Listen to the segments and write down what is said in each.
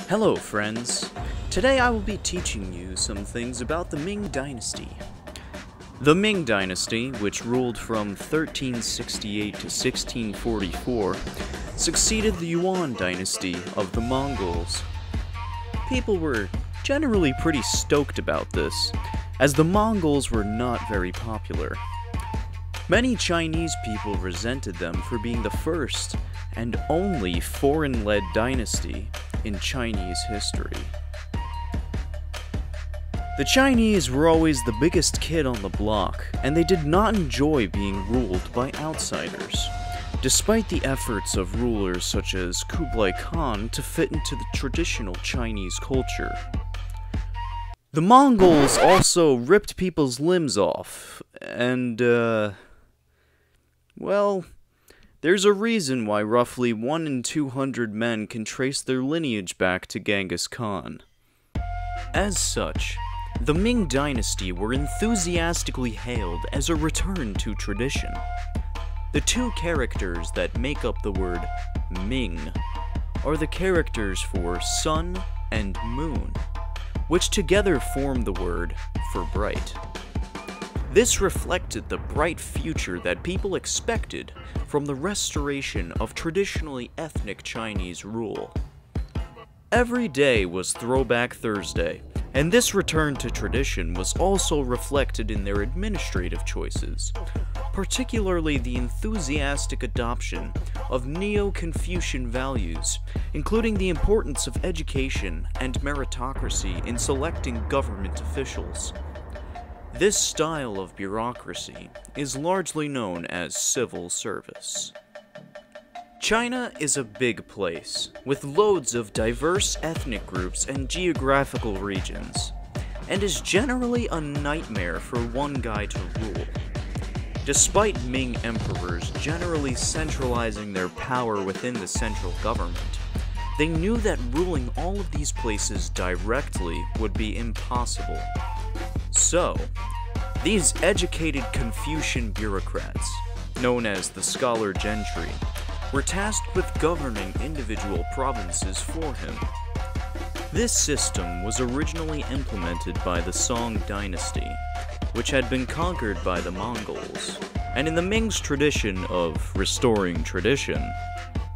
Hello friends, today I will be teaching you some things about the Ming Dynasty. The Ming Dynasty, which ruled from 1368 to 1644, succeeded the Yuan Dynasty of the Mongols. People were generally pretty stoked about this, as the Mongols were not very popular. Many Chinese people resented them for being the first and only foreign-led dynasty in Chinese history. The Chinese were always the biggest kid on the block, and they did not enjoy being ruled by outsiders, despite the efforts of rulers such as Kublai Khan to fit into the traditional Chinese culture. The Mongols also ripped people's limbs off, and, well, there's a reason why roughly 1 in 200 men can trace their lineage back to Genghis Khan. As such, the Ming Dynasty were enthusiastically hailed as a return to tradition. The two characters that make up the word Ming are the characters for sun and moon, which together form the word for bright. This reflected the bright future that people expected from the restoration of traditionally ethnic Chinese rule. Every day was Throwback Thursday, and this return to tradition was also reflected in their administrative choices, particularly the enthusiastic adoption of Neo-Confucian values, including the importance of education and meritocracy in selecting government officials. This style of bureaucracy is largely known as civil service. China is a big place, with loads of diverse ethnic groups and geographical regions, and is generally a nightmare for one guy to rule. Despite Ming emperors generally centralizing their power within the central government, they knew that ruling all of these places directly would be impossible. So, these educated Confucian bureaucrats, known as the scholar gentry, were tasked with governing individual provinces for him. This system was originally implemented by the Song Dynasty, which had been conquered by the Mongols, and in the Ming's tradition of restoring tradition,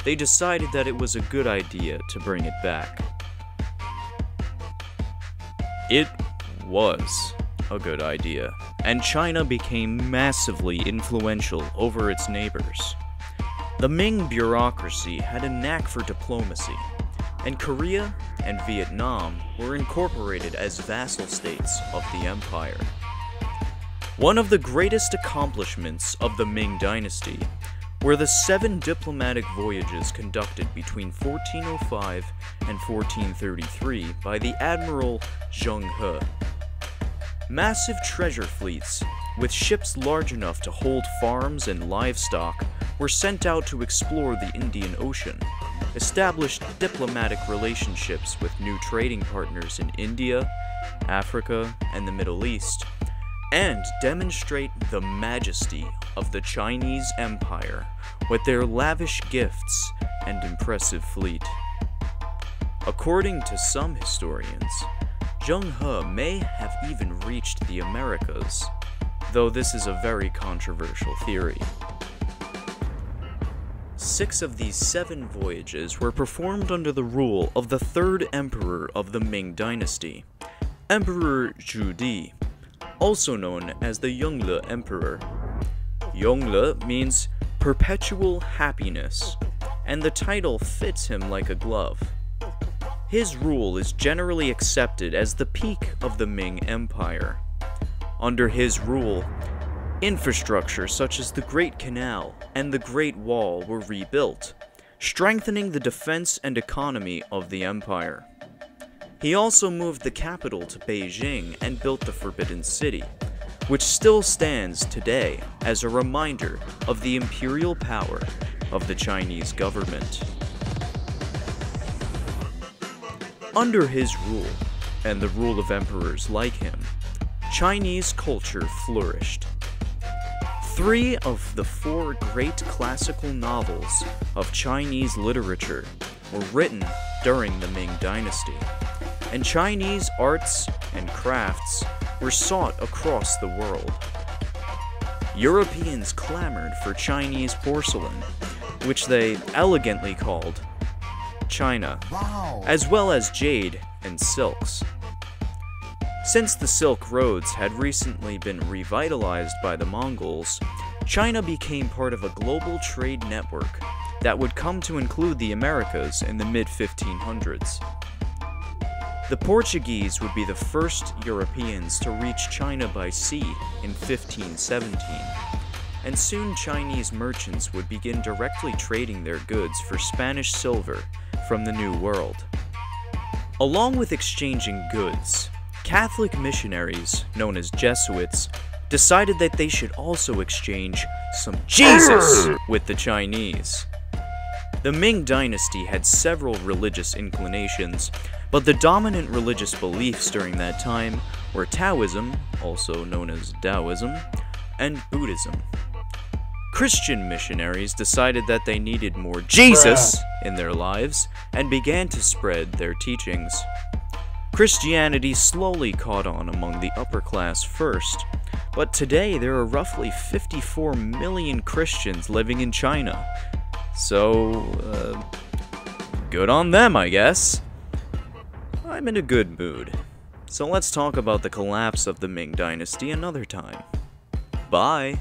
they decided that it was a good idea to bring it back. It was a good idea, and China became massively influential over its neighbors. The Ming bureaucracy had a knack for diplomacy, and Korea and Vietnam were incorporated as vassal states of the empire. One of the greatest accomplishments of the Ming Dynasty were the 7 diplomatic voyages conducted between 1405 and 1433 by the Admiral Zheng He. Massive treasure fleets, with ships large enough to hold farms and livestock, were sent out to explore the Indian Ocean, established diplomatic relationships with new trading partners in India, Africa, and the Middle East, and demonstrate the majesty of the Chinese Empire with their lavish gifts and impressive fleet. According to some historians, Zheng He may have even reached the Americas, though this is a very controversial theory. 6 of these 7 voyages were performed under the rule of the 3rd emperor of the Ming Dynasty, Emperor Zhu Di, also known as the Yongle Emperor. Yongle means perpetual happiness, and the title fits him like a glove. His rule is generally accepted as the peak of the Ming Empire. Under his rule, infrastructure such as the Great Canal and the Great Wall were rebuilt, strengthening the defense and economy of the empire. He also moved the capital to Beijing and built the Forbidden City, which still stands today as a reminder of the imperial power of the Chinese government. Under his rule, and the rule of emperors like him, Chinese culture flourished. 3 of the 4 great classical novels of Chinese literature were written during the Ming Dynasty, and Chinese arts and crafts were sought across the world. Europeans clamored for Chinese porcelain, which they elegantly called China, as well as jade and silks. Since the Silk Roads had recently been revitalized by the Mongols, China became part of a global trade network that would come to include the Americas in the mid-1500s. The Portuguese would be the first Europeans to reach China by sea in 1517, and soon Chinese merchants would begin directly trading their goods for Spanish silver from the New World. Along with exchanging goods, Catholic missionaries, known as Jesuits, decided that they should also exchange some Jesus with the Chinese. The Ming Dynasty had several religious inclinations, but the dominant religious beliefs during that time were Taoism, also known as Taoism, and Buddhism. Christian missionaries decided that they needed more Jesus in their lives and began to spread their teachings. Christianity slowly caught on among the upper class first, but today there are roughly 54 million Christians living in China. So, good on them, I guess. I'm in a good mood, so let's talk about the collapse of the Ming Dynasty another time. Bye!